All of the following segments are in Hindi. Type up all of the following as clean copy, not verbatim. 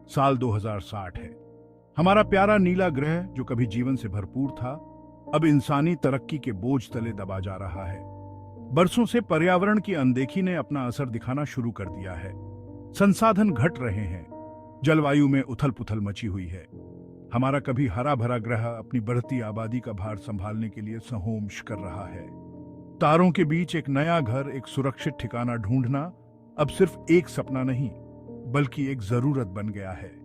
साल 2060 है। हमारा प्यारा नीला ग्रह जो कभी जीवन से भरपूर था, अब इंसानी तरक्की के बोझ तले दबा जा रहा है। बरसों से पर्यावरण की अनदेखी ने अपना असर दिखाना शुरू कर दिया है। संसाधन घट रहे हैं, जलवायु में उथल-पुथल मची हुई है। हमारा कभी हरा भरा ग्रह अपनी बढ़ती आबादी का भार संभालने के लिए संहोम्श कर रहा है। तारों के बीच एक नया घर, एक सुरक्षित ठिकाना ढूंढना अब सिर्फ एक सपना नहीं, बल्कि एक जरूरत बन गया है।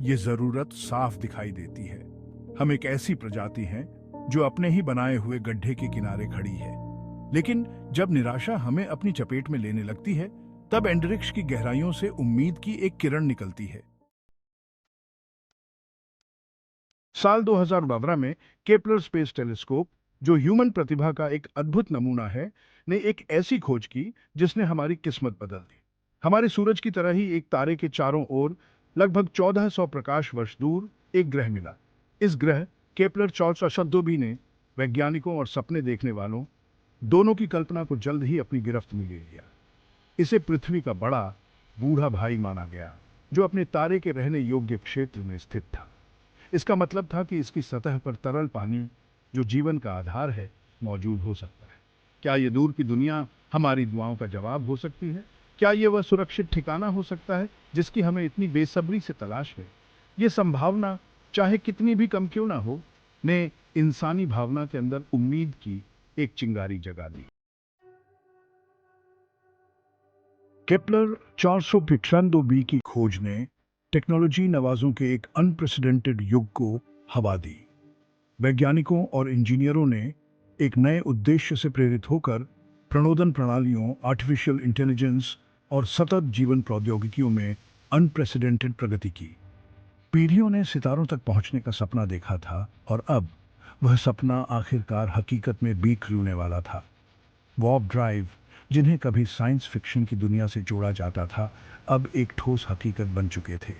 ये जरूरत साफ दिखाई देती है। हम एक ऐसी प्रजाति हैं जो अपने ही बनाए हुए गड्ढे के किनारे खड़ी है। लेकिन जब निराशा हमें अपनी चपेट में लेने लगती है, तब अंतरिक्ष की गहराइयों से उम्मीद की एक किरण निकलती है। साल 2012 में केपलर स्पेस टेलीस्कोप, जो ह्यूमन प्रतिभा का एक अद्भुत नमूना है, ने एक ऐसी खोज की जिसने हमारी किस्मत बदल दी। हमारे सूरज की तरह ही एक तारे के चारों ओर लगभग 1400 प्रकाश वर्ष दूर एक ग्रह मिला। इस ग्रह केपलर 1402b ने वैज्ञानिकों और सपने देखने वालों दोनों की कल्पना को जल्द ही अपनी गिरफ्त में ले लिया। इसे पृथ्वी का बड़ा बूढ़ा भाई माना गया, जो अपने तारे के रहने योग्य क्षेत्र में स्थित था। इसका मतलब था कि इसकी सतह पर तरल पानी, जो जीवन का आधार है, मौजूद हो सकता है। क्या ये दूर की दुनिया हमारी दुआओं का जवाब हो सकती है? क्या ये वह सुरक्षित ठिकाना हो सकता है जिसकी हमें इतनी बेसब्री से तलाश है? ये संभावना, चाहे कितनी भी कम क्यों ना हो, ने इंसानी भावना के अंदर उम्मीद की एक चिंगारी जगा दी। केपलर 495b की खोज ने टेक्नोलॉजी नवाजों के एक अनप्रेसिडेंटेड युग को हवा दी। वैज्ञानिकों और इंजीनियरों ने एक नए उद्देश्य से प्रेरित होकर प्रणोदन प्रणालियों, आर्टिफिशियल इंटेलिजेंस और सतत जीवन प्रौद्योगिकियों में अनप्रेसिडेंटेड प्रगति की। पीढ़ियों ने सितारों तक पहुंचने का सपना देखा था, और अब वह सपना आखिरकार हकीकत में बीख लूने वाला था। वॉर्प ड्राइव, जिन्हें कभी साइंस फिक्शन की दुनिया से जोड़ा जाता था, अब एक ठोस हकीकत बन चुके थे।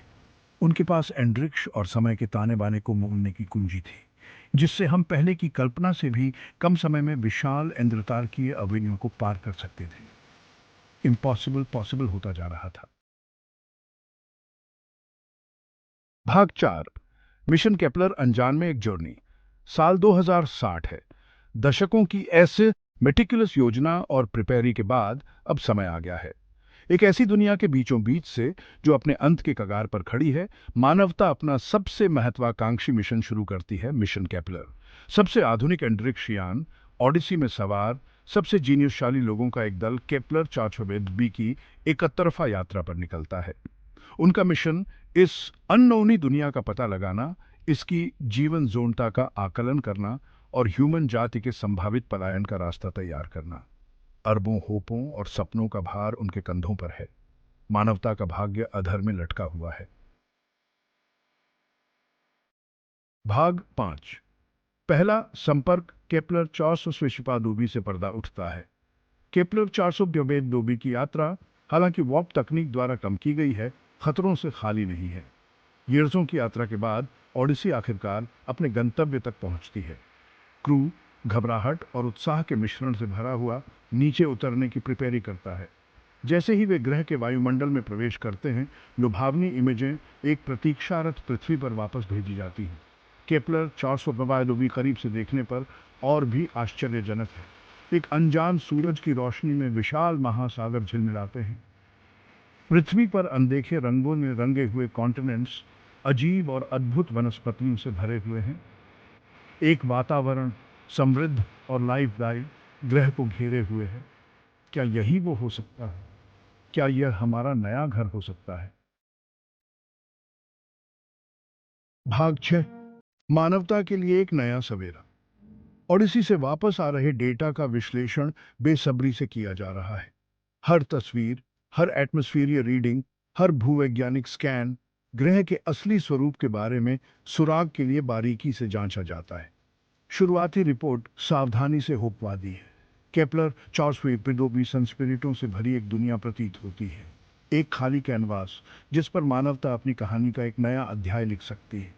उनके पास अंतरिक्ष और समय के ताने बाने को मोड़ने की कुंजी थी, जिससे हम पहले की कल्पना से भी कम समय में विशाल इंद्रतारकीय अवधियों को पार कर सकते थे। इम्पॉसिबल पॉसिबल होता जा रहा था। भाग 4, मिशन केपलर अनजान में एक जर्नी। साल 2060 है। दशकों की ऐसे मेटिकुलस योजना और प्रिपेयरी के बाद अब समय आ गया है। एक ऐसी दुनिया के बीचों बीच से, जो अपने अंत के कगार पर खड़ी है, मानवता अपना सबसे महत्वाकांक्षी मिशन शुरू करती है, मिशन केपलर। सबसे आधुनिक अंतरिक्ष यान ओडिसी में सवार सबसे जीनियसशाली लोगों का एक दल केपलर 492b की 71 यात्रा पर निकलता है। उनका मिशन इस अननोनी दुनिया का पता लगाना, इसकी जीवन जोनता का आकलन करना और ह्यूमन जाति के संभावित पलायन का रास्ता तैयार करना। अरबों होपों और सपनों का भार उनके कंधों पर है। मानवता का भाग्य अधर में लटका हुआ है। भाग 5, पहला संपर्क केपलर 400 से पर्दा उठता है। केपलर 492 की यात्रा, हालांकि वॉर्प तकनीक द्वारा कम की गई है, खतरों से खाली नहीं है। ईयर्सों की यात्रा के बाद ओडिसी आखिरकार अपने गंतव्य तक पहुंचती है। क्रू घबराहट और उत्साह के मिश्रण से भरा हुआ नीचे उतरने की प्रिपेयरी करता है। जैसे ही वे ग्रह के वायुमंडल में प्रवेश करते हैं, लुभावनी इमेजें एक प्रतीक्षारत पृथ्वी पर वापस भेजी जाती हैं। केपलर 492 करीब से देखने पर और भी आश्चर्यजनक है। एक अनजान सूरज की रोशनी में विशाल महासागर झिलमिलाते हैं। पृथ्वी पर अनदेखे रंगों में रंगे हुए कॉन्टिनेंट्स अजीब और अद्भुत वनस्पतियों से भरे हुए हैं। एक वातावरण समृद्ध और लाइफदायी ग्रह को घेरे हुए है। क्या यही वो हो सकता है? क्या यह हमारा नया घर हो सकता है? भाग 6, मानवता के लिए एक नया सवेरा। ओडिसी से वापस आ रहे डेटा का विश्लेषण बेसब्री से किया जा रहा है। हर तस्वीर, हर एटमॉस्फेरिक रीडिंग, हर भूवैज्ञानिक स्कैन ग्रह के असली स्वरूप के बारे में सुराग के लिए बारीकी से जांचा जाता है। शुरुआती रिपोर्ट सावधानी से होपवादी है। केपलर 492 संस्पिरिटों से भरी एक दुनिया प्रतीत होती है। एक खाली कैनवास, जिस पर मानवता अपनी कहानी का एक नया अध्याय लिख सकती है।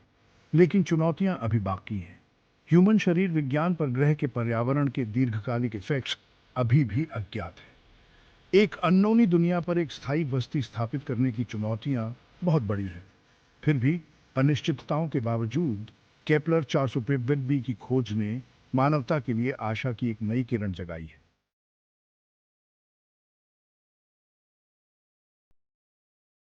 लेकिन चुनौतियां अभी बाकी हैं। ह्यूमन शरीर विज्ञान पर ग्रह के पर्यावरण के दीर्घकालिक इफेक्ट्स अभी भी अज्ञात है। एक अननोनी दुनिया पर एक स्थायी बस्ती स्थापित करने की चुनौतियां बहुत बड़ी हैं। फिर भी अनिश्चितताओं के बावजूद केपलर 453b की खोज ने मानवता के लिए आशा की एक नई किरण जगाई है।